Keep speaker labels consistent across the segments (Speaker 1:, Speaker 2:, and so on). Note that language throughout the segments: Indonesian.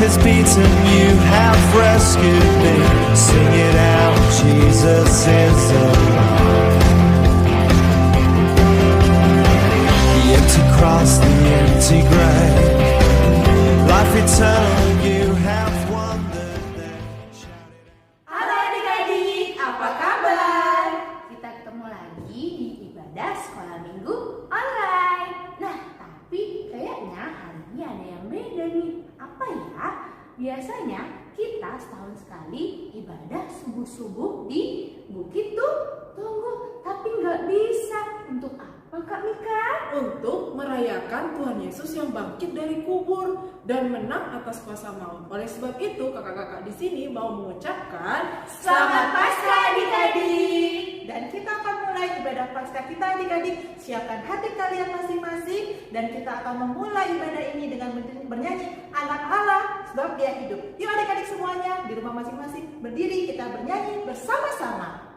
Speaker 1: is beaten, you have rescued me. Sing it out, Jesus is alive. The empty cross, the empty grave, life eternal, you have won the day.
Speaker 2: Halo adik-adik, apa kabar? Kita ketemu lagi di ibadah sekolah minggu online. Nah, tapi kayaknya hari ini ada yang beda nih. Apa ya? Biasanya kita setahun sekali ibadah subuh-subuh di Bukit Tunggu. Tapi nggak bisa. Untuk apa Kak Mika?
Speaker 3: Untuk merayakan Tuhan Yesus yang bangkit dari kubur dan menang atas kuasa maut. Oleh sebab itu, kakak-kakak di sini mau mengucapkan
Speaker 2: Selamat Paskah adik-adik. Dan kita akan mulai ibadah Paskah kita adik-adik. Siapkan hati kalian masing-masing dan kita akan memulai ibadah ini dengan bernyanyi Anak Allah sebab Dia hidup. Yuk adik-adik semuanya di rumah masing-masing berdiri, kita bernyanyi bersama-sama.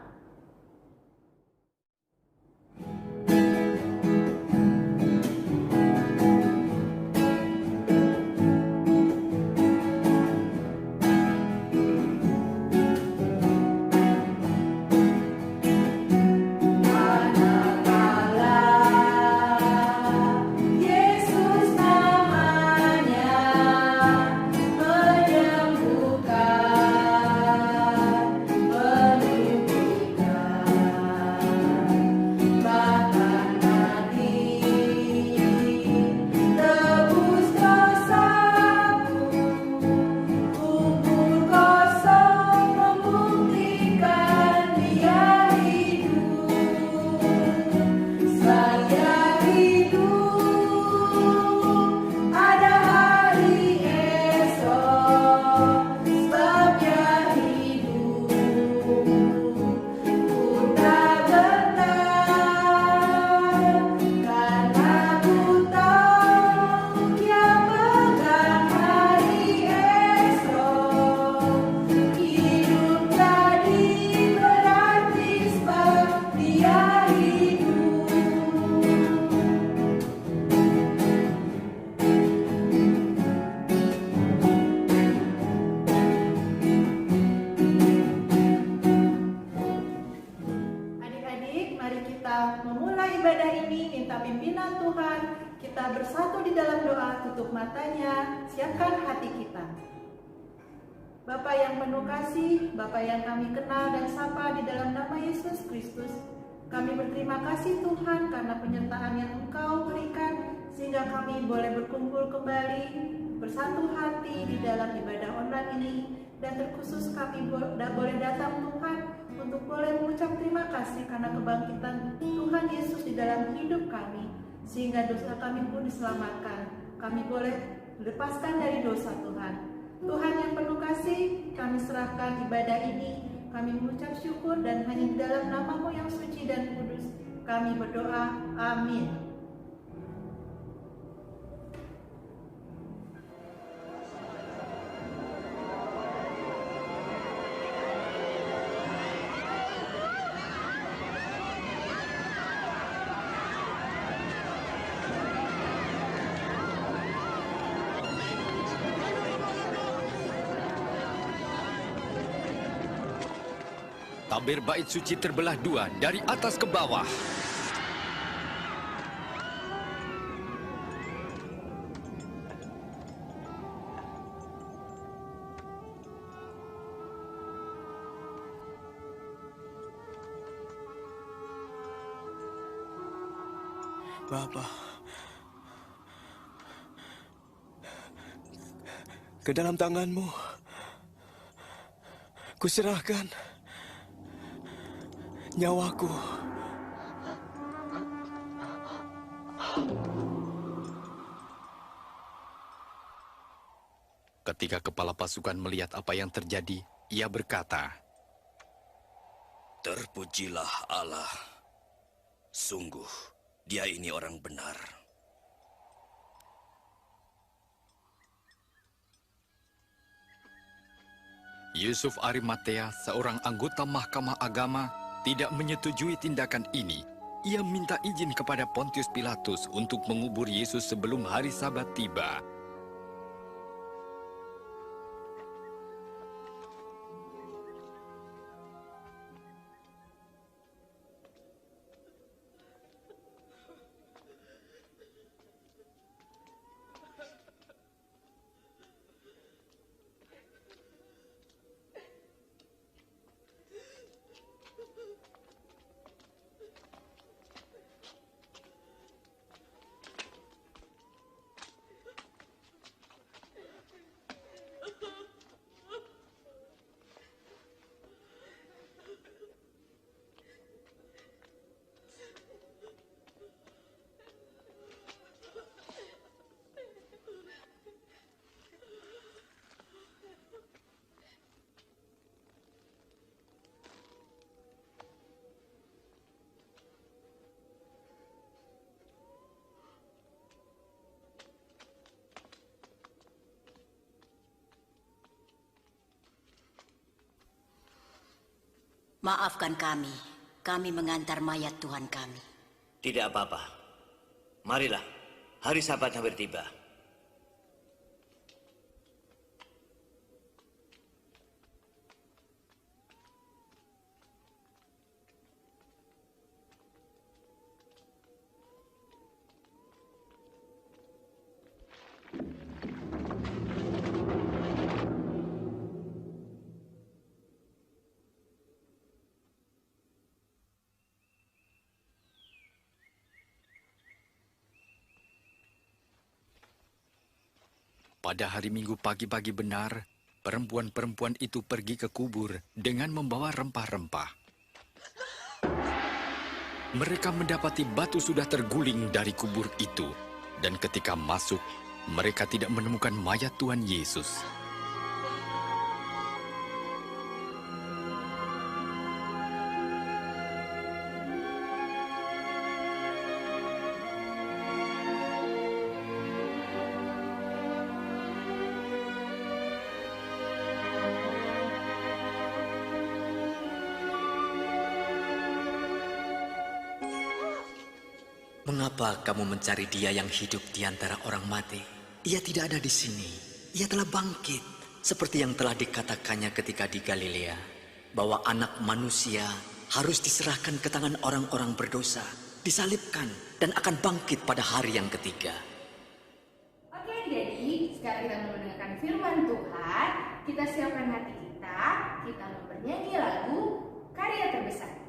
Speaker 2: Memulai ibadah ini, minta pimpinan Tuhan. Kita bersatu di dalam doa, tutup matanya, siapkan hati kita. Bapa yang penuh kasih, Bapa yang kami kenal dan sapa di dalam nama Yesus Kristus, kami berterima kasih Tuhan karena penyertaan yang Engkau berikan, sehingga kami boleh berkumpul kembali, bersatu hati di dalam ibadah online ini, dan terkhusus kami boleh datang Tuhan, untuk boleh mengucap terima kasih karena kebangkitan Tuhan Yesus di dalam hidup kami, sehingga dosa kami pun diselamatkan. Kami boleh dilepaskan dari dosa Tuhan. Tuhan yang penuh kasih, kami serahkan ibadah ini. Kami mengucap syukur dan hanya di dalam nama-Mu yang suci dan kudus kami berdoa. Amin.
Speaker 4: Tabir bait suci terbelah dua dari atas ke bawah.
Speaker 1: Bapa, ke dalam tangan-Mu kuserahkan nyawaku.
Speaker 4: Ketika kepala pasukan melihat apa yang terjadi, ia berkata,
Speaker 5: "Terpujilah Allah. Sungguh, Dia ini orang benar."
Speaker 4: Yusuf Arimatea, seorang anggota Mahkamah Agama, tidak menyetujui tindakan ini. Ia minta izin kepada Pontius Pilatus untuk mengubur Yesus sebelum hari Sabat tiba.
Speaker 6: Maafkan kami mengantar mayat Tuhan kami.
Speaker 7: Tidak apa-apa. Marilah, hari Sabat hampir tiba.
Speaker 4: Pada hari Minggu pagi-pagi benar, perempuan-perempuan itu pergi ke kubur dengan membawa rempah-rempah. Mereka mendapati batu sudah terguling dari kubur itu, dan ketika masuk, mereka tidak menemukan mayat Tuhan Yesus.
Speaker 8: Mengapa kamu mencari dia yang hidup di antara orang mati? Ia tidak ada di sini. Ia telah bangkit. Seperti yang telah dikatakannya ketika di Galilea. Bahwa anak manusia harus diserahkan ke tangan orang-orang berdosa. Disalibkan dan akan bangkit pada hari yang ketiga.
Speaker 9: Oke, jadi sekarang kita mendengarkan firman Tuhan. Kita siapkan hati kita mau bernyanyi lagu Karya Terbesar.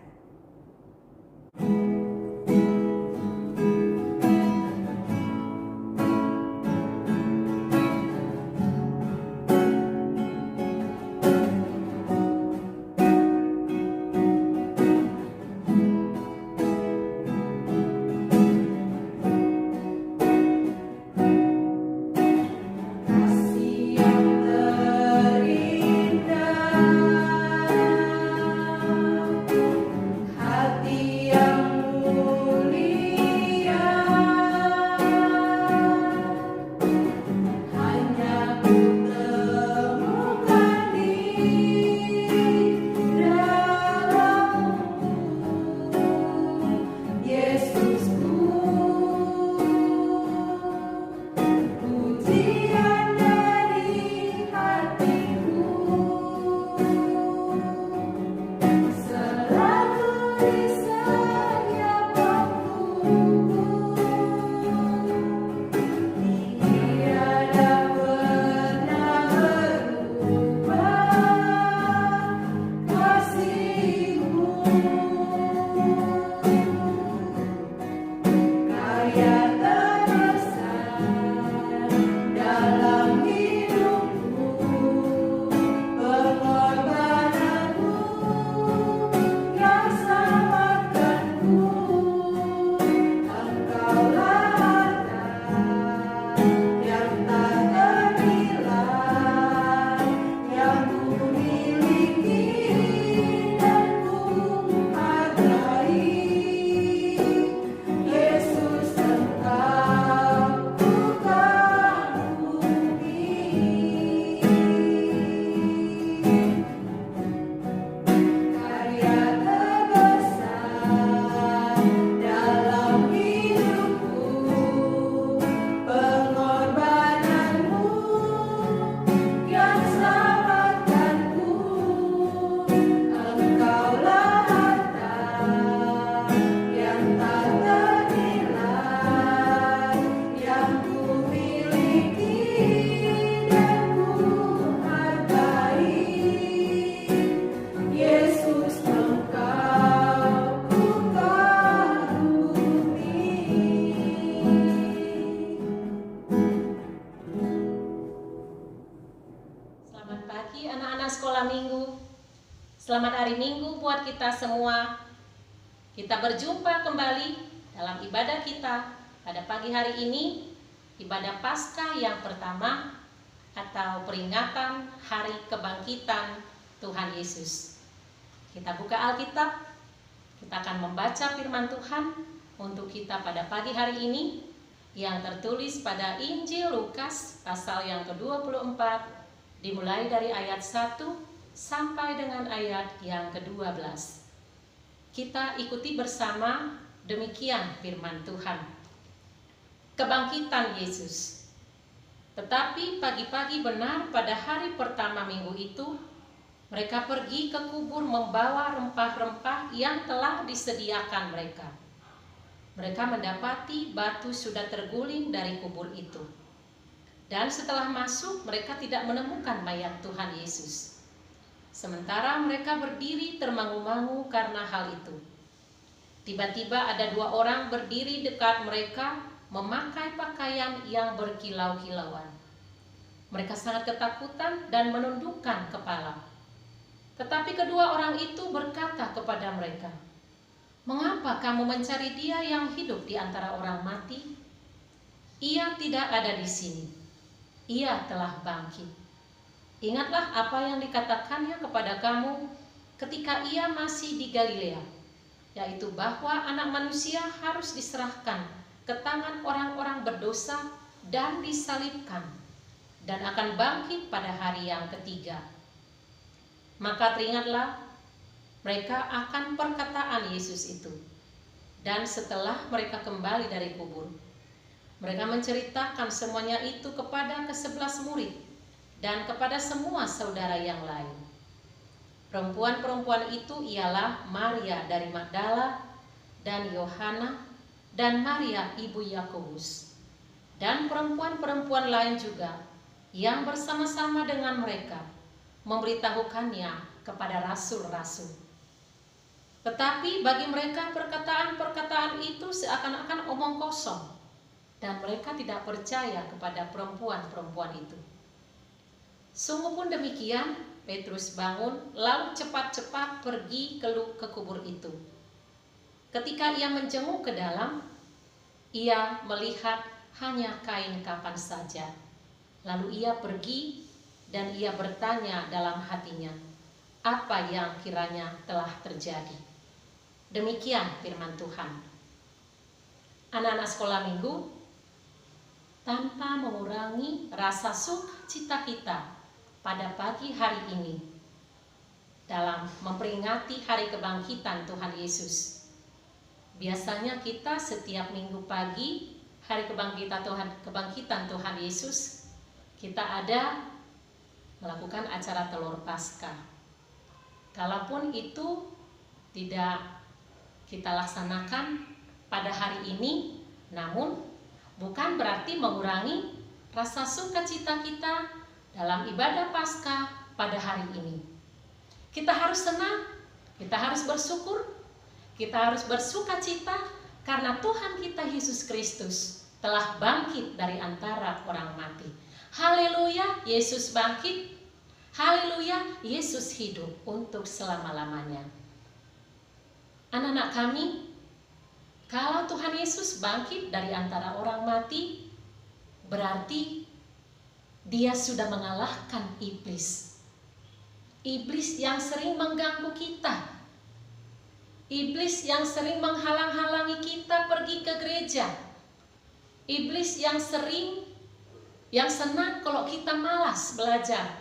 Speaker 10: Selamat hari Minggu buat kita semua. Kita berjumpa kembali dalam ibadah kita pada pagi hari ini, ibadah Paskah yang pertama atau peringatan hari kebangkitan Tuhan Yesus. Kita buka Alkitab, kita akan membaca firman Tuhan untuk kita pada pagi hari ini yang tertulis pada Injil Lukas pasal yang ke-24 dimulai dari ayat 1 sampai dengan ayat yang ke-12. Kita ikuti bersama, demikian firman Tuhan. Kebangkitan Yesus. Tetapi pagi-pagi benar pada hari pertama minggu itu, mereka pergi ke kubur membawa rempah-rempah yang telah disediakan mereka. Mereka mendapati batu sudah terguling dari kubur itu. Dan setelah masuk, mereka tidak menemukan mayat Tuhan Yesus. Sementara mereka berdiri termangu-mangu karena hal itu. Tiba-tiba ada 2 orang berdiri dekat mereka, memakai pakaian yang berkilau-kilauan. Mereka sangat ketakutan dan menundukkan kepala. Tetapi kedua orang itu berkata kepada mereka, "Mengapa kamu mencari Dia yang hidup di antara orang mati? Ia tidak ada di sini. Ia telah bangkit. Ingatlah apa yang dikatakannya kepada kamu ketika Ia masih di Galilea, yaitu bahwa Anak Manusia harus diserahkan ke tangan orang-orang berdosa dan disalibkan, dan akan bangkit pada hari yang ketiga." Maka teringatlah mereka akan perkataan Yesus itu. Dan setelah mereka kembali dari kubur, mereka menceritakan semuanya itu kepada ke-11 murid dan kepada semua saudara yang lain. Perempuan-perempuan itu ialah Maria dari Magdala dan Yohana dan Maria ibu Yakobus, dan perempuan-perempuan lain juga yang bersama-sama dengan mereka memberitahukannya kepada rasul-rasul. Tetapi bagi mereka perkataan-perkataan itu seakan-akan omong kosong, dan mereka tidak percaya kepada perempuan-perempuan itu. Sungguh pun demikian, Petrus bangun lalu cepat-cepat pergi ke kubur itu. Ketika ia menjenguk ke dalam, ia melihat hanya kain kafan saja. Lalu ia pergi dan ia bertanya dalam hatinya, apa yang kiranya telah terjadi. Demikian firman Tuhan. Anak-anak sekolah minggu, tanpa mengurangi rasa sukacita kita pada pagi hari ini dalam memperingati hari kebangkitan Tuhan Yesus. Biasanya kita setiap minggu pagi, hari kebangkitan Tuhan Yesus, kita ada melakukan acara telur Paskah. Kalaupun itu tidak kita laksanakan pada hari ini, namun bukan berarti mengurangi rasa sukacita kita dalam ibadah Paskah pada hari ini. Kita harus senang, kita harus bersyukur, kita harus bersukacita karena Tuhan kita Yesus Kristus telah bangkit dari antara orang mati. Haleluya, Yesus bangkit. Haleluya, Yesus hidup untuk selama-lamanya. Anak-anak kami, kalau Tuhan Yesus bangkit dari antara orang mati, berarti Dia sudah mengalahkan iblis. Iblis yang sering mengganggu kita. Iblis yang sering menghalang-halangi kita pergi ke gereja. Iblis yang senang kalau kita malas belajar.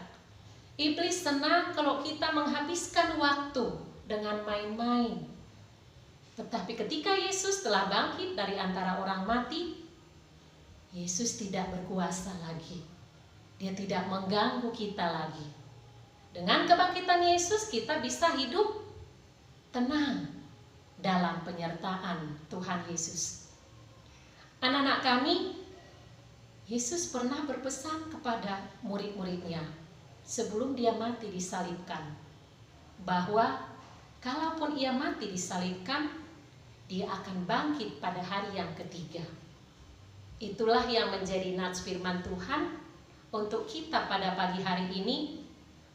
Speaker 10: Iblis senang kalau kita menghabiskan waktu dengan main-main. Tetapi ketika Yesus telah bangkit dari antara orang mati, Yesus tidak berkuasa lagi. Dia tidak mengganggu kita lagi. Dengan kebangkitan Yesus kita bisa hidup tenang dalam penyertaan Tuhan Yesus. Anak-anak kami, Yesus pernah berpesan kepada murid-muridnya sebelum dia mati disalibkan, bahwa kalaupun ia mati disalibkan, dia akan bangkit pada hari yang ketiga. Itulah yang menjadi nats firman Tuhan untuk kita pada pagi hari ini,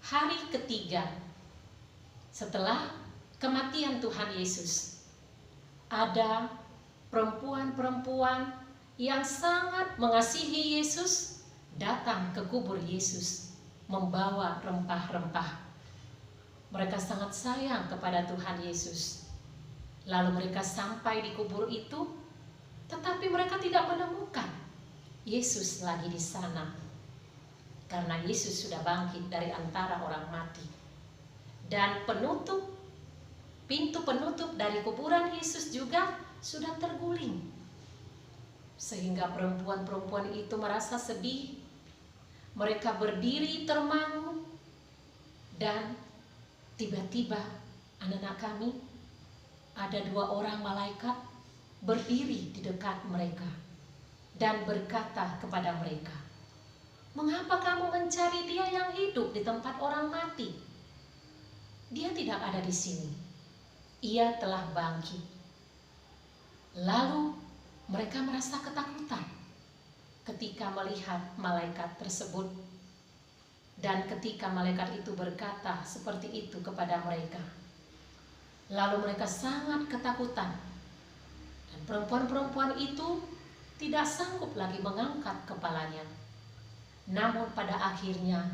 Speaker 10: hari ketiga setelah kematian Tuhan Yesus. Ada perempuan-perempuan yang sangat mengasihi Yesus datang ke kubur Yesus membawa rempah-rempah. Mereka sangat sayang kepada Tuhan Yesus. Lalu mereka sampai di kubur itu, tetapi mereka tidak menemukan Yesus lagi di sana, karena Yesus sudah bangkit dari antara orang mati. Dan pintu penutup dari kuburan Yesus juga sudah terguling. Sehingga perempuan-perempuan itu merasa sedih. Mereka berdiri termangu. Dan tiba-tiba anak-anak kami, ada 2 orang malaikat berdiri di dekat mereka dan berkata kepada mereka, "Mengapa kamu mencari Dia yang hidup di tempat orang mati? Dia tidak ada di sini. Ia telah bangkit." Lalu mereka merasa ketakutan ketika melihat malaikat tersebut. Dan ketika malaikat itu berkata seperti itu kepada mereka, lalu mereka sangat ketakutan. Dan perempuan-perempuan itu tidak sanggup lagi mengangkat kepalanya. Namun pada akhirnya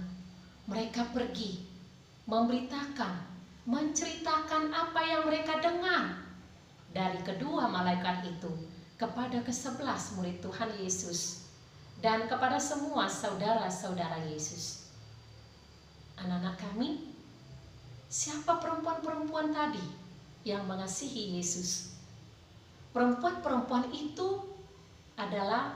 Speaker 10: mereka pergi memberitakan, menceritakan apa yang mereka dengar dari kedua malaikat itu kepada ke-11 murid Tuhan Yesus dan kepada semua saudara-saudara Yesus. Anak-anak kami, siapa perempuan-perempuan tadi yang mengasihi Yesus? Perempuan-perempuan itu adalah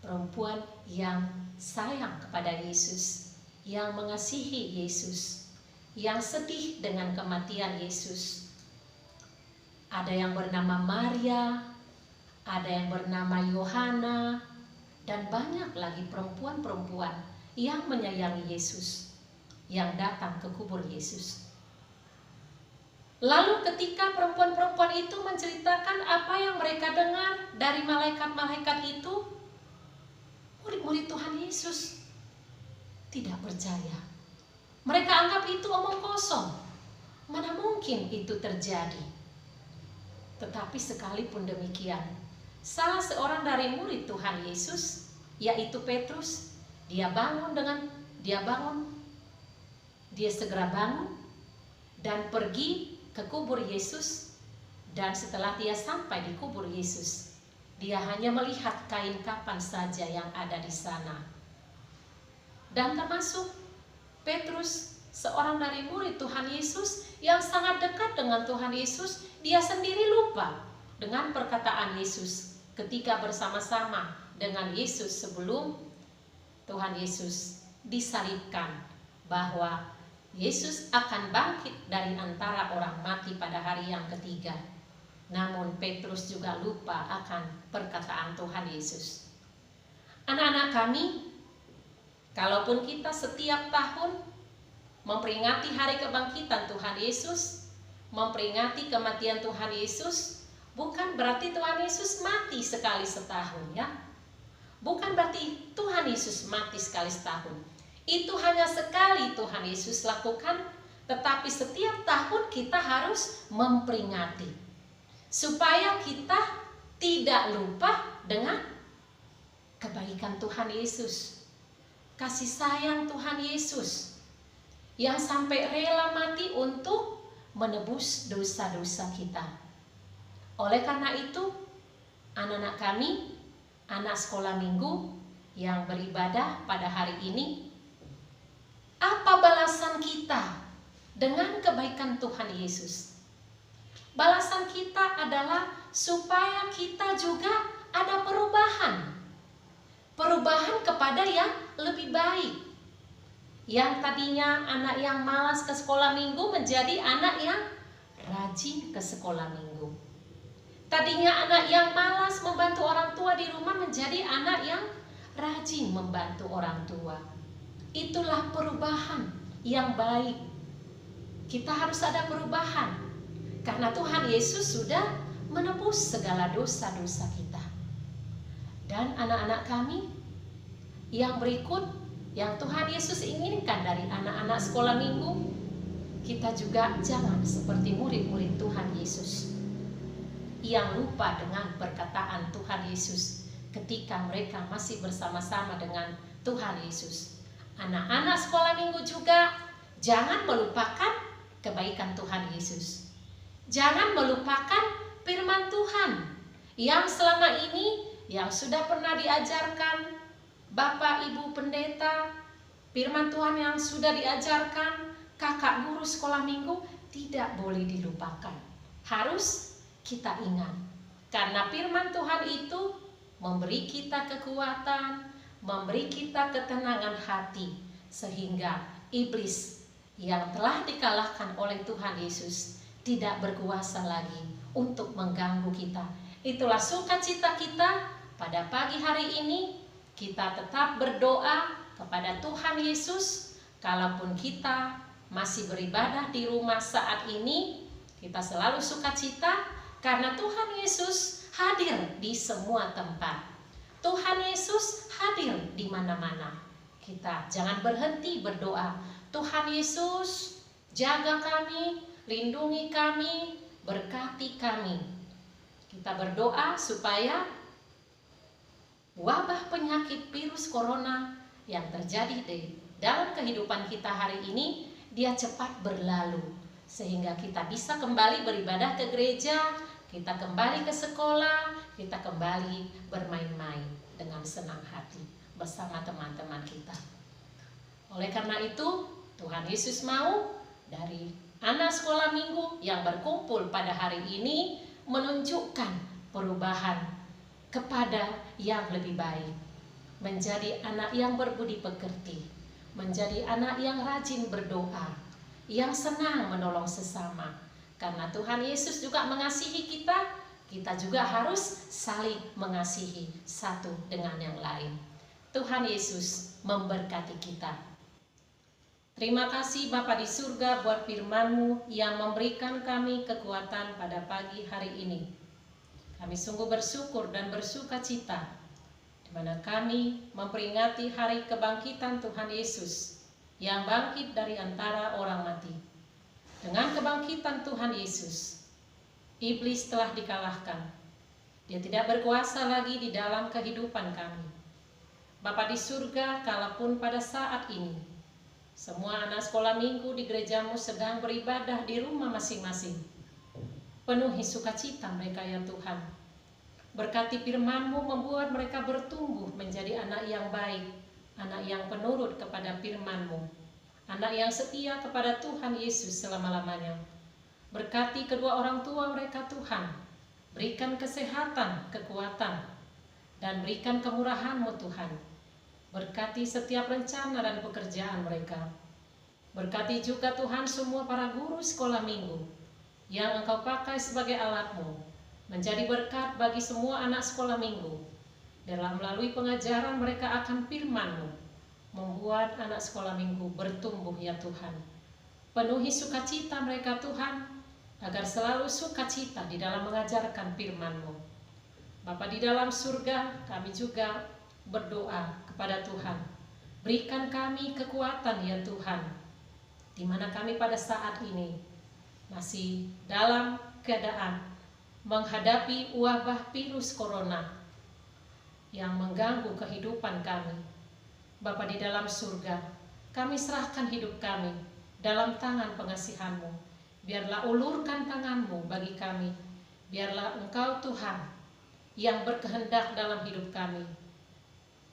Speaker 10: perempuan yang sayang kepada Yesus, yang mengasihi Yesus, yang sedih dengan kematian Yesus. Ada yang bernama Maria, ada yang bernama Yohana, dan banyak lagi perempuan-perempuan yang menyayangi Yesus, yang datang ke kubur Yesus. Lalu ketika perempuan-perempuan itu menceritakan apa yang mereka dengar dari malaikat-malaikat itu, murid-murid Tuhan Yesus tidak percaya. Mereka anggap itu omong kosong. Mana mungkin itu terjadi? Tetapi sekalipun demikian, salah seorang dari murid Tuhan Yesus, yaitu Petrus, dia segera bangun dan pergi ke kubur Yesus. Dan setelah dia sampai di kubur Yesus, dia hanya melihat kain kafan saja yang ada di sana. Dan termasuk Petrus, seorang dari murid Tuhan Yesus yang sangat dekat dengan Tuhan Yesus, dia sendiri lupa dengan perkataan Yesus ketika bersama-sama dengan Yesus sebelum Tuhan Yesus disalibkan, bahwa Yesus akan bangkit dari antara orang mati pada hari yang ketiga. Namun Petrus juga lupa akan perkataan Tuhan Yesus. Anak-anak kami, kalaupun kita setiap tahun memperingati hari kebangkitan Tuhan Yesus, memperingati kematian Tuhan Yesus, bukan berarti Tuhan Yesus mati sekali setahun, ya. Bukan berarti Tuhan Yesus mati sekali setahun. Itu hanya sekali Tuhan Yesus lakukan, tetapi setiap tahun kita harus memperingati, supaya kita tidak lupa dengan kebaikan Tuhan Yesus, kasih sayang Tuhan Yesus, yang sampai rela mati untuk menebus dosa-dosa kita. Oleh karena itu, anak-anak kami, anak sekolah minggu yang beribadah pada hari ini, apa balasan kita dengan kebaikan Tuhan Yesus? Balasan kita adalah supaya kita juga ada perubahan. Perubahan kepada yang lebih baik. Yang tadinya anak yang malas ke sekolah minggu menjadi anak yang rajin ke sekolah minggu. Tadinya anak yang malas membantu orang tua di rumah menjadi anak yang rajin membantu orang tua. Itulah perubahan yang baik. Kita harus ada perubahan, karena Tuhan Yesus sudah menebus segala dosa-dosa kita. Dan anak-anak kami, yang berikut yang Tuhan Yesus inginkan dari anak-anak sekolah minggu, kita juga jangan seperti murid-murid Tuhan Yesus yang lupa dengan perkataan Tuhan Yesus ketika mereka masih bersama-sama dengan Tuhan Yesus. Anak-anak sekolah minggu juga jangan melupakan kebaikan Tuhan Yesus. Jangan melupakan firman Tuhan yang selama ini yang sudah pernah diajarkan Bapak Ibu Pendeta, firman Tuhan yang sudah diajarkan kakak guru sekolah minggu tidak boleh dilupakan. Harus kita ingat. Karena firman Tuhan itu memberi kita kekuatan, memberi kita ketenangan hati, sehingga iblis yang telah dikalahkan oleh Tuhan Yesus tidak berkuasa lagi untuk mengganggu kita. Itulah sukacita kita pada pagi hari ini. Kita tetap berdoa kepada Tuhan Yesus. Kalaupun kita masih beribadah di rumah saat ini, kita selalu sukacita karena Tuhan Yesus hadir di semua tempat. Tuhan Yesus hadir di mana-mana. Kita jangan berhenti berdoa. Tuhan Yesus, jaga kami, lindungi kami, berkati kami. Kita berdoa supaya wabah penyakit virus corona yang terjadi di dalam kehidupan kita hari ini, dia cepat berlalu. Sehingga kita bisa kembali beribadah ke gereja, kita kembali ke sekolah, kita kembali bermain-main dengan senang hati bersama teman-teman kita. Oleh karena itu, Tuhan Yesus mau dari anak sekolah minggu yang berkumpul pada hari ini menunjukkan perubahan kepada yang lebih baik. Menjadi anak yang berbudi pekerti, menjadi anak yang rajin berdoa, yang senang menolong sesama. Karena Tuhan Yesus juga mengasihi kita, kita juga harus saling mengasihi satu dengan yang lain. Tuhan Yesus memberkati kita. Terima kasih Bapa di surga buat firman-Mu yang memberikan kami kekuatan pada pagi hari ini. Kami sungguh bersyukur dan bersuka cita di mana kami memperingati hari kebangkitan Tuhan Yesus yang bangkit dari antara orang mati. Dengan kebangkitan Tuhan Yesus, iblis telah dikalahkan. Dia tidak berkuasa lagi di dalam kehidupan kami. Bapa di surga, kalaupun pada saat ini semua anak sekolah minggu di gereja-Mu sedang beribadah di rumah masing-masing, penuhi sukacita mereka ya Tuhan. Berkati firman-Mu membuat mereka bertumbuh menjadi anak yang baik, anak yang penurut kepada firman-Mu, anak yang setia kepada Tuhan Yesus selama-lamanya. Berkati kedua orang tua mereka Tuhan, berikan kesehatan, kekuatan, dan berikan kemurahan-Mu Tuhan. Berkati setiap rencana dan pekerjaan mereka. Berkati juga Tuhan semua para guru sekolah minggu yang Engkau pakai sebagai alat-Mu, menjadi berkat bagi semua anak sekolah minggu dalam melalui pengajaran mereka akan firman-Mu, membuat anak sekolah minggu bertumbuh ya Tuhan. Penuhi sukacita mereka Tuhan, agar selalu sukacita di dalam mengajarkan firman-Mu. Bapa di dalam surga, kami juga berdoa kepada Tuhan, berikan kami kekuatan ya Tuhan, di mana kami pada saat ini masih dalam keadaan menghadapi wabah virus corona yang mengganggu kehidupan kami. Bapa di dalam surga, kami serahkan hidup kami dalam tangan pengasihan-Mu. Biarlah ulurkan tangan-Mu bagi kami. Biarlah Engkau Tuhan yang berkehendak dalam hidup kami.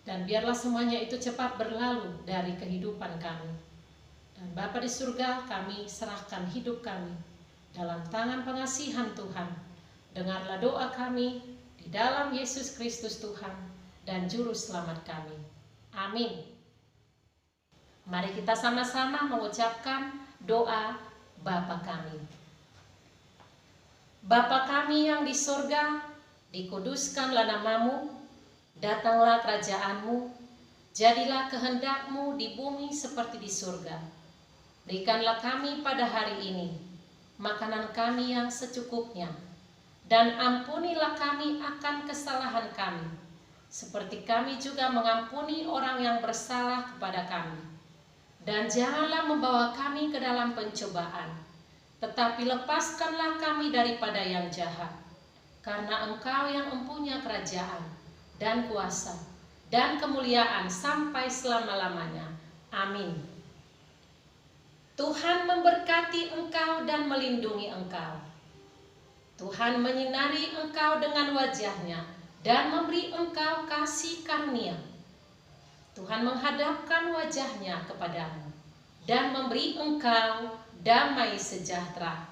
Speaker 10: Dan biarlah semuanya itu cepat berlalu dari kehidupan kami. Dan Bapa di surga, kami serahkan hidup kami dalam tangan pengasihan Tuhan. Dengarlah doa kami di dalam Yesus Kristus Tuhan dan Juru Selamat kami. Amin. Mari kita sama-sama mengucapkan doa Bapa kami. Bapa kami yang di surga, dikuduskanlah nama-Mu, datanglah kerajaan-Mu, jadilah kehendak-Mu di bumi seperti di surga. Berikanlah kami pada hari ini makanan kami yang secukupnya, dan ampunilah kami akan kesalahan kami, seperti kami juga mengampuni orang yang bersalah kepada kami. Dan janganlah membawa kami ke dalam pencobaan, tetapi lepaskanlah kami daripada yang jahat. Karena Engkau yang mempunyai kerajaan dan kuasa dan kemuliaan sampai selama-lamanya. Amin. Tuhan memberkati engkau dan melindungi engkau. Tuhan menyinari engkau dengan wajah-Nya dan memberi engkau kasih karunia. Tuhan menghadapkan wajah-Nya kepadamu dan memberi engkau damai sejahtera.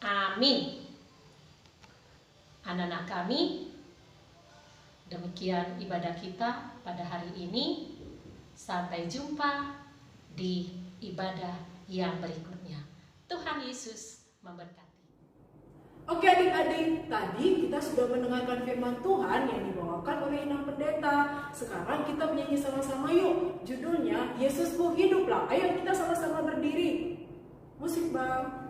Speaker 10: Amin. Anak-anak kami, demikian ibadah kita pada hari ini. Sampai jumpa di ibadah yang berikutnya. Tuhan Yesus memberkati.
Speaker 3: Oke adik-adik, tadi kita sudah mendengarkan firman Tuhan yang dibawakan oleh Inang Pendeta. Sekarang kita menyanyi sama-sama yuk. Judulnya Yesusku Hiduplah. Ayo kita sama-sama berdiri. Musik Bang.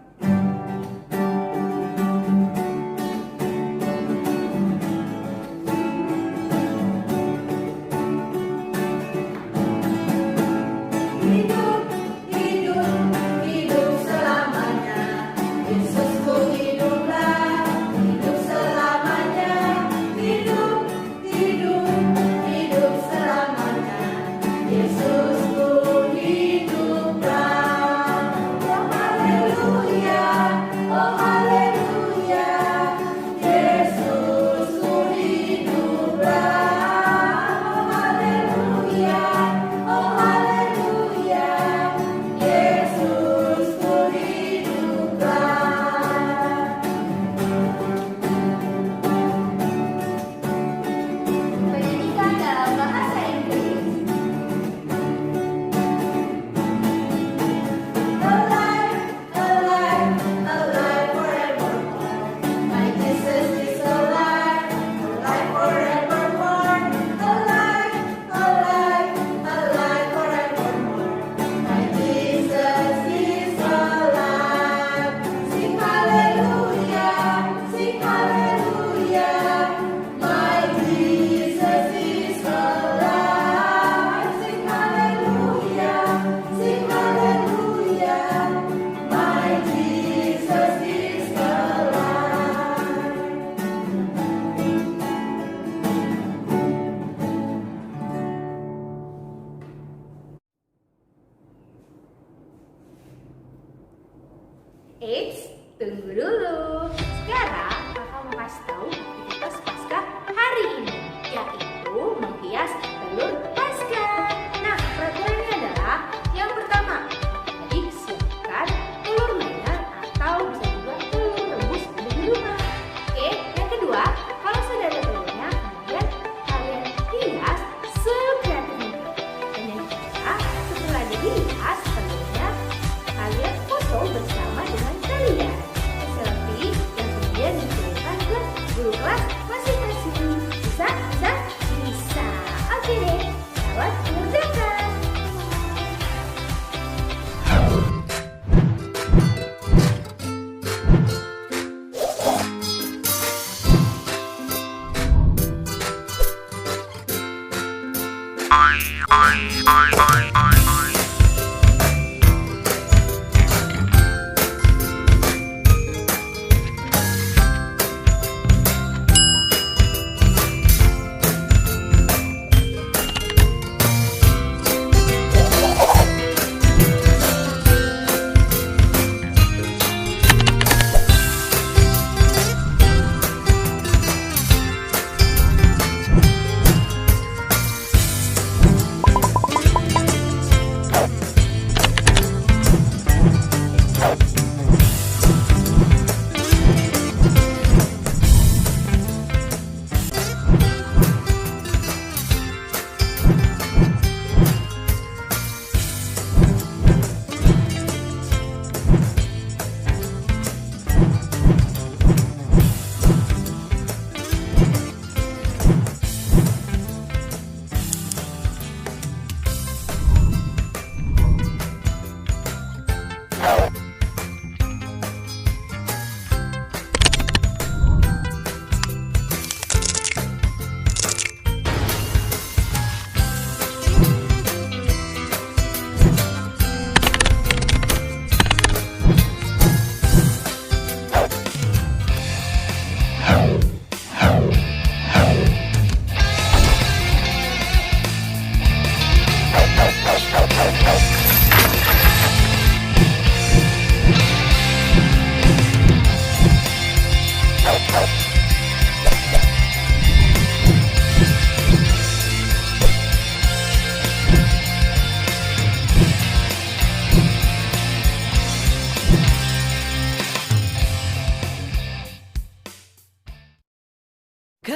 Speaker 9: Eits, tunggu dulu. Sekarang kakak mau kasih tahu aktivitas Paskah hari ini, yaitu menghias telur Paskah. Nah, peraturannya adalah yang pertama, adik siapkan telur mayar atau bisa juga telur rebus ada di rumah. Oke, yang kedua, kalau sudah ada telurnya, kemudian kalian hias sekreatif mungkin. Dan yang ketiga, setelah dihias telurnya, kalian foto bersama dengan kalian. Selfie yang kemudian dikirimkan ke guru kelas masing-masing. Bisa? Bisa? Bisa. Oke deh, selamat mengerjakan.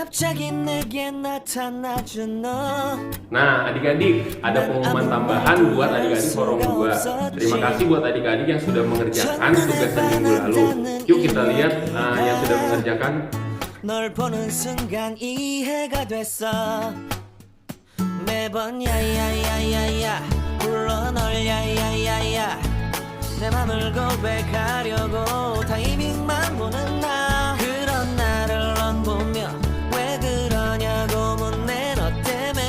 Speaker 1: 갑자기 내게 나타나준 너.
Speaker 11: Nah, adik-adik, ada pengumuman tambahan buat adik-adik forum 2. Terima kasih buat adik-adik yang sudah mengerjakan tugasan minggu lalu. Yuk kita lihat yang sudah mengerjakan.
Speaker 1: 널 보는 순간 이해가 됐어. 매번 야야야야야 불러 널 야야야야 내 맘을 고백하려고 타이밍만 보는 나. 그런 나를 넌 보며 왜 그러냐고 묻네 너 때문에.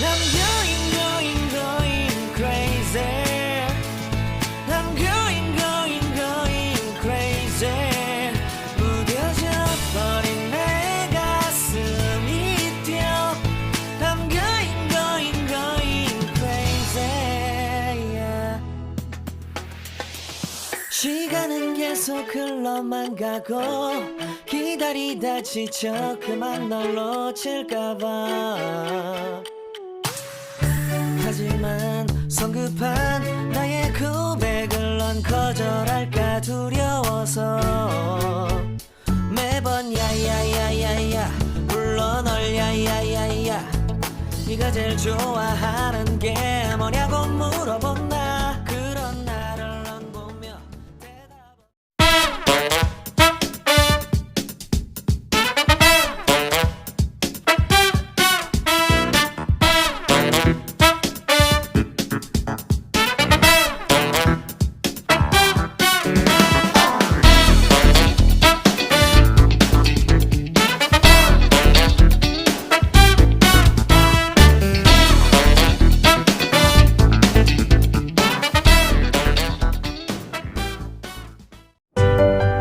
Speaker 1: I'm going crazy. I'm going crazy. 무뎌져 버린 내 가슴이 뛰어. I'm going crazy. Yeah. 시간은 계속 흘러만 가고 기다리다 지쳐 그만 널 놓칠까봐. 하지만 성급한 나의 고백을 넌 거절할까 두려워서 매번 야야야야야 불러 널 야야야야 네가 제일 좋아하는 게 뭐냐고 물어본 나. 그런 나를 넌 보며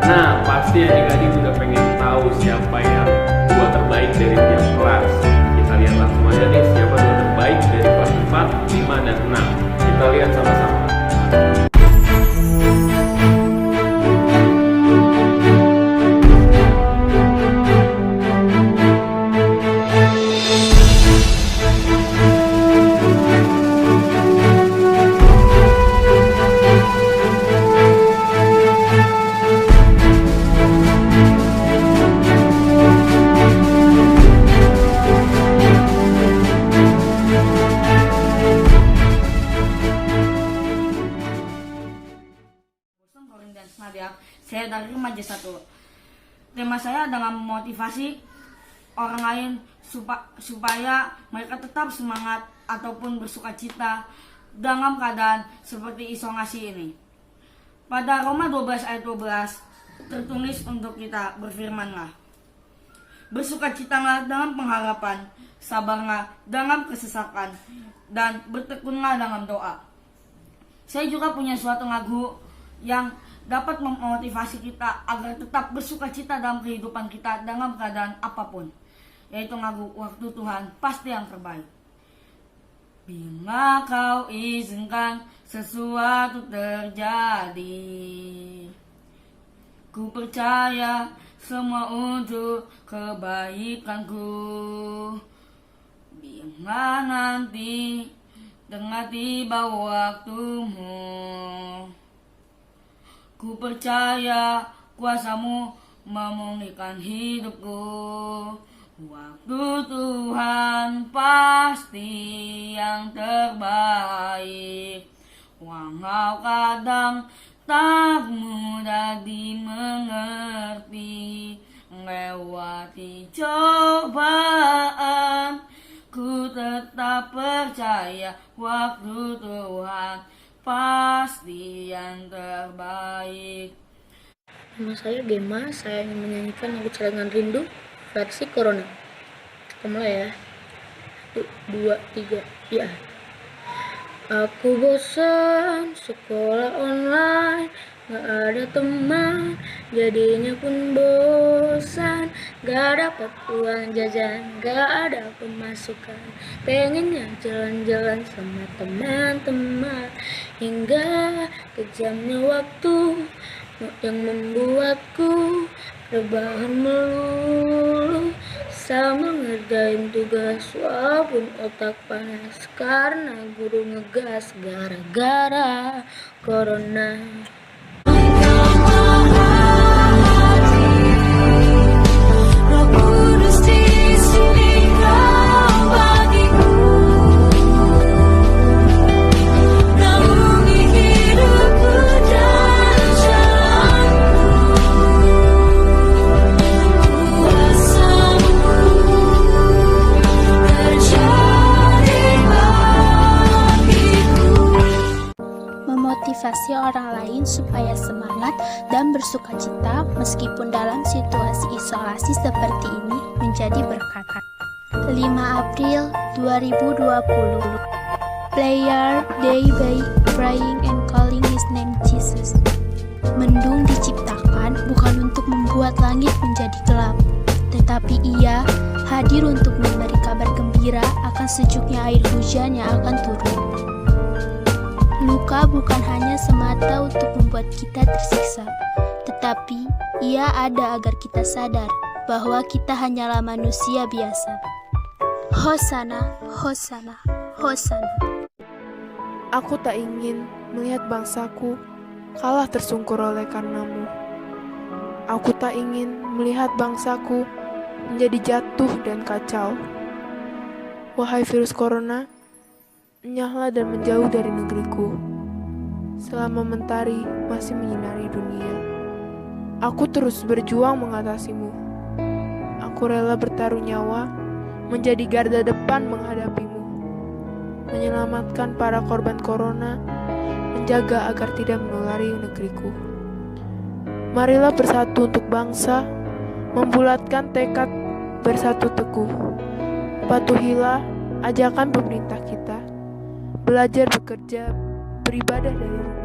Speaker 11: Nah, pasti adik-adik udah pengen tahu siapa yang dua terbaik dari tiap kelas. Kita lihat langsung aja deh siapa dua terbaik dari kelas 4, 5, dan 6. Kita lihat sama-sama.
Speaker 12: Saya dari Remaja 1. Tema saya adalah memotivasi orang lain supaya mereka tetap semangat ataupun bersukacita dalam keadaan seperti isolasi ini. Pada Roma 12 ayat 12 tertulis untuk kita, berfirmanlah, bersukacitalah dalam pengharapan, sabarlah dalam kesesakan, dan bertekunlah dalam doa. Saya juga punya suatu lagu yang dapat memotivasi kita agar tetap bersukacita dalam kehidupan kita dalam keadaan apapun, yaitu lagu Waktu Tuhan Pasti Yang Terbaik. Bila kau izinkan sesuatu terjadi, ku percaya semua untuk kebaikanku. Bila nanti tengah tiba waktumu, ku percaya kuasamu memulihkan hidupku. Waktu Tuhan pasti yang terbaik, walau kadang tak mudah dimengerti. Lewati cobaan, ku tetap percaya waktu Tuhan pasti yang terbaik.
Speaker 13: Nama saya Gema, saya ingin menyanyikan lagu Celengan Rindu versi Corona. Kita mulai ya. 1, 2, 3, ya. Aku bosan sekolah online, gak ada teman, jadinya pun bosan. Gak dapat uang jajan, gak ada pemasukan. Pengennya jalan-jalan sama teman-teman, hingga kejamnya waktu yang membuatku rebahan melulu. Sama ngerjain tugas walaupun otak panas, karena guru ngegas gara-gara corona.
Speaker 14: bersukacita meskipun dalam situasi isolasi seperti ini menjadi berkat. 5 April 2020. Prayer Day by praying and calling His name Jesus. Mendung diciptakan bukan untuk membuat langit menjadi gelap, tetapi ia hadir untuk memberi kabar gembira akan sejuknya air hujan yang akan turun. Luka bukan hanya semata untuk membuat kita tersiksa, tetapi ia ada agar kita sadar bahwa kita hanyalah manusia biasa. Hosana, Hosana, Hosana.
Speaker 15: Aku tak ingin melihat bangsaku kalah tersungkur oleh karenamu. Aku tak ingin melihat bangsaku menjadi jatuh dan kacau. Wahai virus corona, enyahlah dan menjauh dari negeriku. Selama mentari masih menyinari dunia, aku terus berjuang mengatasimu. Aku rela bertaruh nyawa, menjadi garda depan menghadapimu, menyelamatkan para korban corona, menjaga agar tidak menulari negeriku. Marilah bersatu untuk bangsa, membulatkan tekad bersatu teguh. Patuhilah ajakan pemerintah kita, belajar bekerja, beribadah dari rumah.